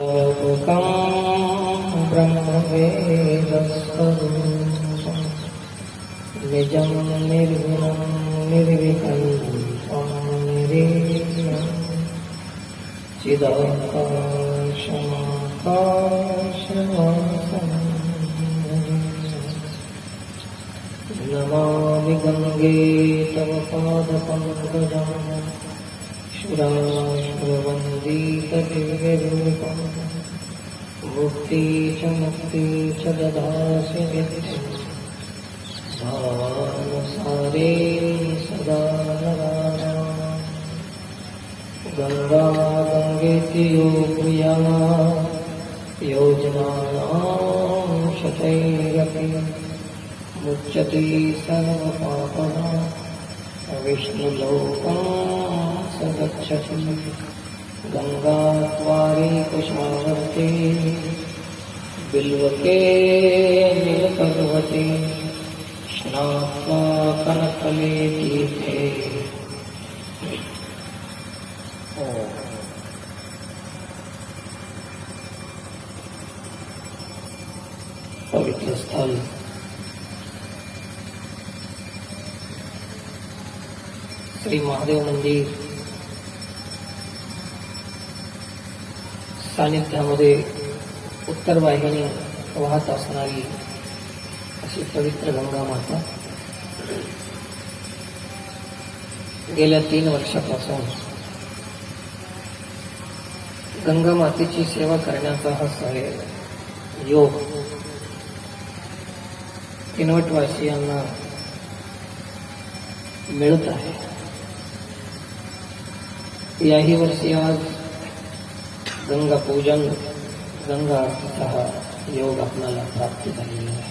लोकं ब्रह्मवेदस्वरूपं निजं निर्गुणं निर्विकल्पं निरीयं चिदाकाशमाकाशवासं नमामि गङ्गे तव पादपङ्कजं शुराशुरवन्दीतदिव्यरूपं मुक्ति च ददासि नित्यं भावानुसारे सदा नराणां गङ्गा गङ्गेति यो प्रियाः योजनानां शतैरपि मुच्यते सर्वपापः विष्णुलोकं स गच्छति गङ्गाद्वारे कुशावर्ते बिल्वके नीलपर्वते स्नात्वा कनकले तीर्थे पवित्र स्थल श्री महादेव मंदिर सानिध्यामध्ये उत्तर वाहिनी वाहत असणारी अशी पवित्र गंगा माता गेल्या 3 वर्षापासून गंगा मातेची सेवा करण्याचा हा योग किनवटवासियांना मिळत आहे. याही वर्षी आज गंगा पूजन गंगा आरतीचा हा योग आपल्याला प्राप्त झालेला आहे.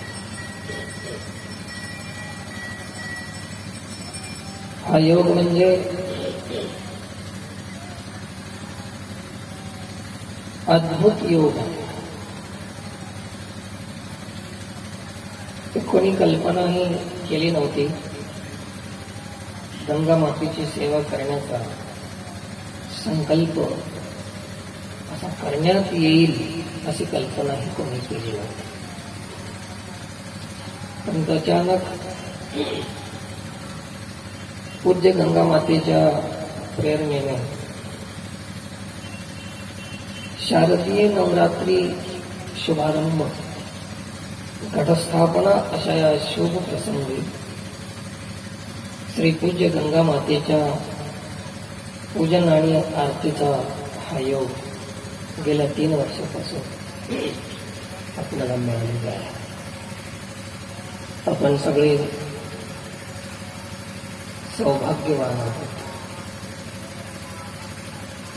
हा योग म्हणजे अद्भुत योग आहे. कोणी कल्पनाही केली नव्हती. गंगा मातेची सेवा करण्याचा संकल्प असा करण्यात येईल अशी कल्पनाही कोणी केली नव्हती. पण अचानक पूज्य गंगा मातेच्या प्रेरणेने शारदीय नवरात्री शुभारंभ घटस्थापना अशा या शुभ प्रसंगी श्री पूज्य गंगा मातेच्या पूजन आणि आरतीचा हा योग गेल्या 3 वर्षापासून आपल्याला मिळालेला आहे. आपण सगळे सौभाग्यवान आहोत.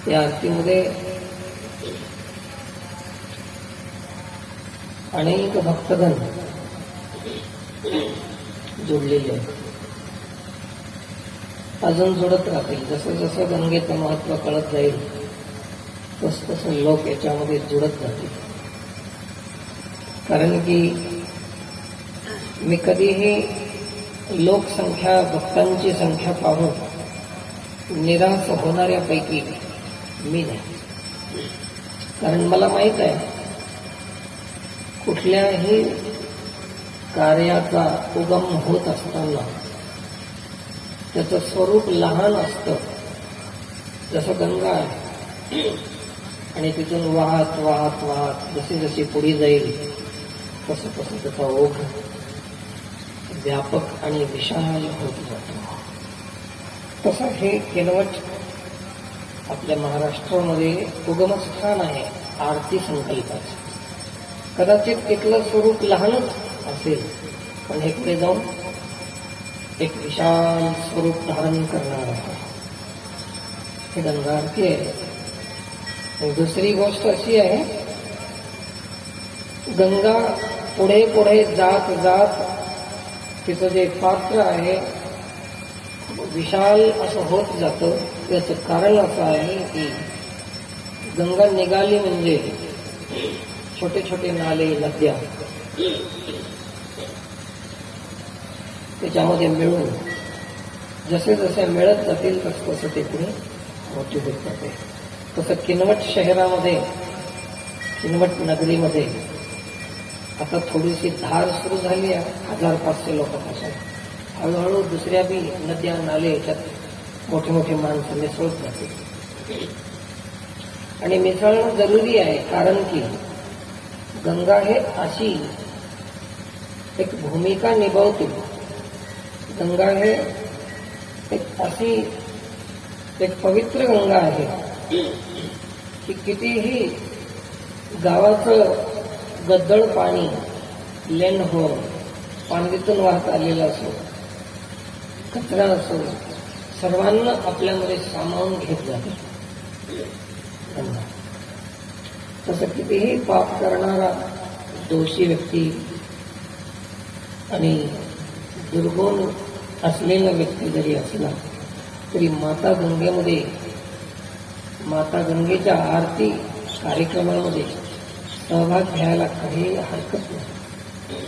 या आरतीमध्ये अनेक भक्तगण जोडलेले आहेत. अजून जोडत राहतील. जसं जसं गंगेचं महत्व कळत जाईल तसं लोक याच्यामध्ये जुळत जातील. कारण की मी कधीही लोकसंख्या भक्तांची संख्या पाहून निराश होणाऱ्यापैकी मी नाही. कारण मला माहित आहे कुठल्याही कार्याचा उगम होत असताना त्याचं स्वरूप लहान असतं. जसं गंगा आहे आणि तिथून वाहत वाहत वाहत जशी जशी पुढे जाईल तसं तसं त्याचा ओघ व्यापक आणि विशाल होत जातो. तसं हे केनवट आपल्या महाराष्ट्रामध्ये उगमस्थान आहे आरती संकल्पाचं. कदाचित तिथलं स्वरूप लहानच असेल पण हे पुढे जाऊन एक विशाल स्वरूप धारण करणार आहे. हे गंगा आरती आहे. दुसरी गोष्ट अशी आहे गंगा पुढे पुढे जात जात तिचं जे पात्र आहे विशाल असं होत जातं. त्याचं कारण असं आहे की गंगा निघाली म्हणजे छोटे छोटे नाले नद्या त्याच्यामध्ये मिळून जसे जसे मिळत जातील तसं ते पुढे मोठी होत जाते. तसं किनवट शहरामध्ये किनवट नगरीमध्ये आता थोडीशी धार सुरू झाली आहे. 1500 लोकांपासून हळूहळू दुसऱ्या बी नद्या नाले याच्यात मोठे मोठे माणसं मिसळत जाते. आणि मिसळणं जरुरी आहे, कारण की गंगा हे अशी एक भूमिका निभावते. गंगा हे एक अशी एक पवित्र गंगा आहे की कितीही गावाचं गद्दळ पाणी लेंड हो, पाणवीतून वाहत आलेलं असो, कचरा असो, सर्वांना आपल्यामध्ये सामावून घेत जाते गंगा. तसं कितीही पाप करणारा दोषी व्यक्ती आणि दुर्गुण असलेला व्यक्ती जरी असला तरी माता गंगेच्या आरती कार्यक्रमामध्ये सहभाग घ्यायला काही हरकत नाही.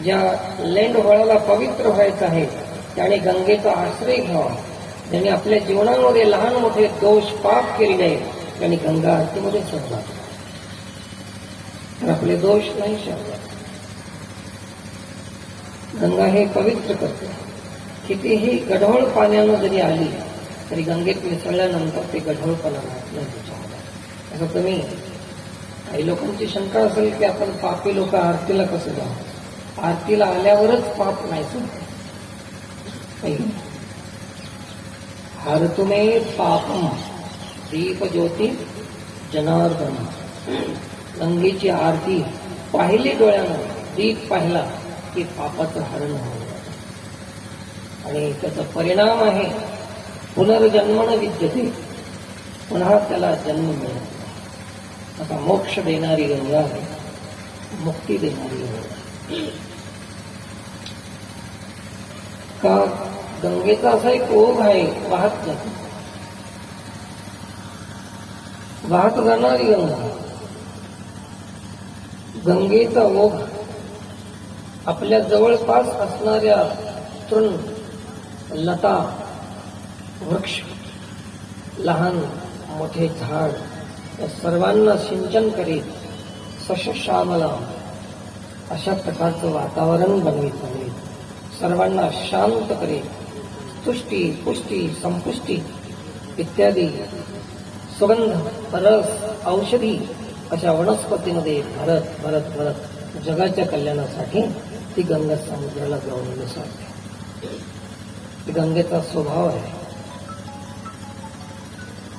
ज्या लेंड वळाला पवित्र व्हायचं आहे त्याने गंगेचा आश्रय घ्यावा. ज्याने आपल्या जीवनामध्ये लहान मोठे दोष पाप केलेले आहेत त्यांनी गंगा आरतीमध्ये सहभाग, तर आपले दोष नाही शोधतात. गंगा हे पवित्र करते. कितीही गढूळ पाण्यानं जरी आली तरी गंगेत मिसळल्यानंतर ते गढूळपणा राहत नाही त्याच्यामध्ये. असं तुम्ही काही लोकांची शंका असेल की आपण पापी लोक आरतीला कसं जाऊ, आरतीला आल्यावरच पाप नाही नाही. हर तुम्हे पापम दीप ज्योती जनार्दन. गंगेची आरती पाहिली डोळ्यानं, दीप पाहिला की पापाचं हरण होतं आणि त्याचा परिणाम आहे पुनर्जन्मन विद्यते, पुन्हा त्याला जन्म मिळत. आता मोक्ष देणारी गंगा आहे, मुक्ती देणारी गंगा. का गंगेचा असा एक ओघ आहे, वाहत जातो, वाहत जाणारी गंगा. गंगेचा ओघ आपल्या जवळपास असणाऱ्या तृण, लता, वृक्ष, लहान मोठे झाड या सर्वांना सिंचन करीत सश्यामला अशा प्रकारचं वातावरण बनवीत सर्वांना शांत करीत तुष्टी, पुष्टी, संपुष्टी इत्यादी सुगंध, रस, औषधी अशा वनस्पतीमध्ये भरत भरत भरत जगाच्या कल्याणासाठी ती गंगा समुद्राला जाऊन मिसळते. ती गंगेचा स्वभाव आहे.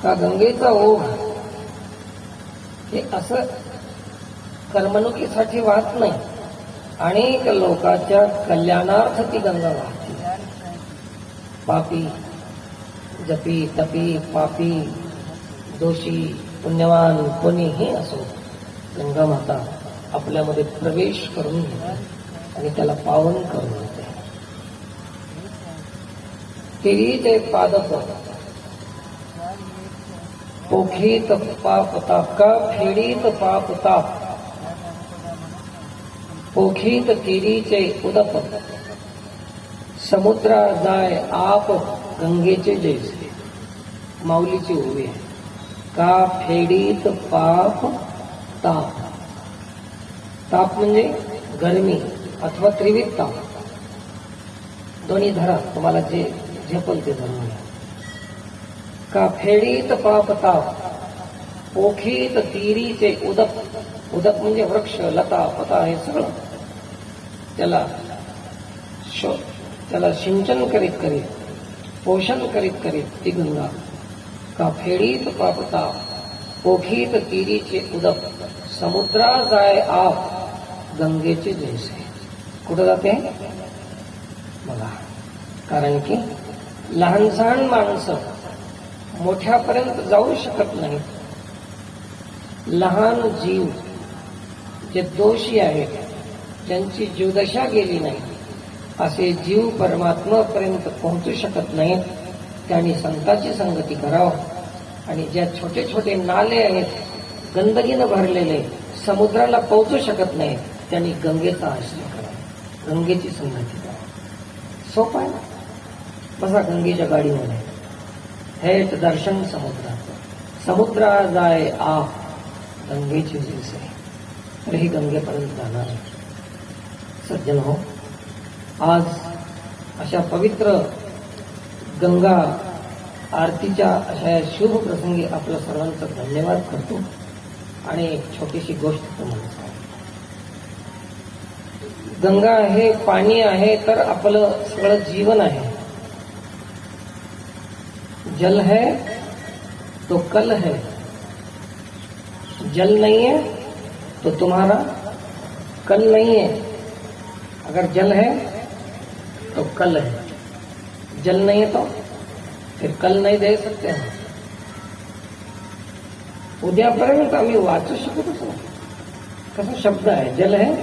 का गंगेचा ओघ हे असं कर्मणुकीसाठी वाहत नाही, अनेक लोकांच्या कल्याणार्थ ती गंगा वाहते. पापी, जपी, तपी, पापी, दोषी, पुण्यवान कोणीही असो, गंगा माता आपल्यामध्ये प्रवेश करून घेते आणि त्याला पावन करून घेते. तेरीचे पादप पोखीत पाप ताप, का फेडीत पाप ताप, पोखीत तेरीचे उदप, समुद्रा जाय आप गंगेचे जैसे. माऊलीची ओवी आहे. का फेडीत पाप ताप. ताप म्हणजे गरमी अथवा त्रिविध ताप, दोन्ही धरा, तुम्हाला जे झेपल ते धरून. का फेडीत पाप ताप, पोखीत तीरीचे उदक. उदक म्हणजे वृक्ष, लता, पता हे सगळं. त्याला सिंचन करीत करीत, पोषण करीत करीत ती गंगा. का फेडीत पाप ताप, पोखीत तीरीचे उदक, समुद्रा जाय आप गंगेचे जैसे. कुठं जाते बघा. कारण की लहान सहान माणसं मोठ्यापर्यंत जाऊ शकत नाही. लहान जीव जे दोषी आहेत, ज्यांची जीवदशा गेली नाही, असे जीव परमात्मापर्यंत पोहोचू शकत नाहीत. त्यांनी संतांची संगती करावं आणि ज्या छोटे छोटे नाले आहेत गंदगीनं भरलेले, समुद्राला पोहोचू शकत नाही, त्यांनी गंगेचा आश्रय करावा, गंगेची संगती करावी. सोपं आहे. बसा गंगेच्या गाडीमध्ये, थेट दर्शन समुद्राचं. समुद्रा जाय आप गंगेची झीज आहे, तर ही गंगेपर्यंत जाणार आहे. सज्जन हो, आज अशा पवित्र गंगा आरतीच्या अशा या शुभ प्रसंगी आपल्या सर्वांचा धन्यवाद करतो आणि एक छोटीशी गोष्ट तुम्हाला सांगतो. गंगा हे पाणी आहे तर आपलं सगळं जीवन आहे. जल है तो कल है, जल नहीं है तो तुम्हारा कल नहीं है. अगर जल है तो कल है, जल नहीं है तो फिर कल नहीं दे सकते हम. उद्यापर्यंत आम्ही वाचू शकतच नाही. कसा शब्द आहे, जल है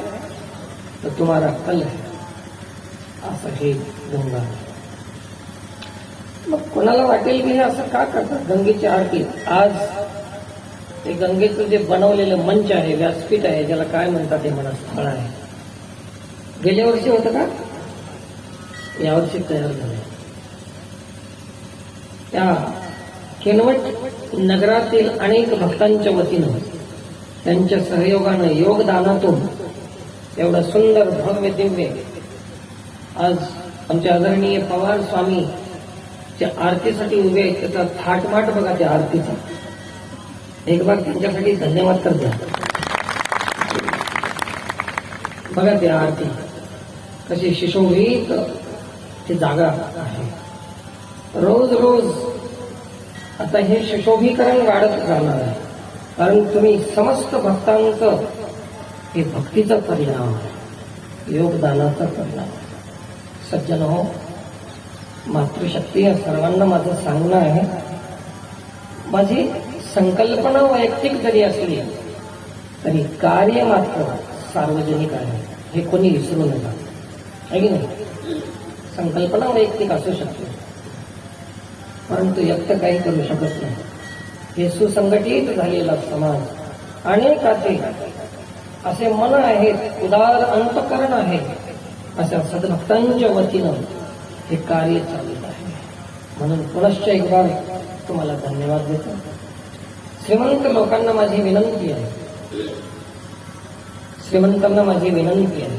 तो तुम्हारा कल है, असं हे गंगा आहे. मग कोणाला वाटेल की हे असं का करतात गंगेची आरती. आज ते गंगेचं जे बनवलेलं मंच आहे, व्यासपीठ आहे, ज्याला काय म्हणतात ते म्हणा, स्थळ आहे, गेल्या वर्षी होतं का, यावर्षी तयार झालं. त्या किनवट नगरातील अनेक भक्तांच्या वतीनं, त्यांच्या सहयोगानं, योगदानातून एवढं सुंदर भव्य दिव्य आज आमचे आदरणीय पवार स्वामी त्या आरतीसाठी उभे आहेत. त्याचा थाटमाट बघा त्या आरतीचा. एक बार त्यांच्यासाठी धन्यवाद कर द्या. बघा त्या आरती कशी शिशोभीत ती जागा आहे. रोज रोज आता हे शिशोभीकरण वाढत जाणार आहे, कारण तुम्ही समस्त भक्तांचं हे भक्तीचा परिणाम आहे, योगदानाचा परिणाम. सज्जन हो, मातृशक्ती या सर्वांना माझं सांगणं आहे, माझी संकल्पना वैयक्तिक जरी असली तरी कार्य मात्र सार्वजनिक आहे, हे कोणी विसरू नका. आहे की नाही. संकल्पना वैयक्तिक असू शकते, परंतु एकटं काही करू शकत नाही. हे सुसंघटित झालेला समाज, अनेकाचे असे मन आहेत, उदार अंतकरण आहे, अशा सद्भक्तांच्या वतीनं हे कार्य चालत आहे. म्हणून पुनश्च एक बार तुम्हाला धन्यवाद देतो. श्रीमंत लोकांना माझी विनंती आहे, श्रीमंतांना माझी विनंती आहे,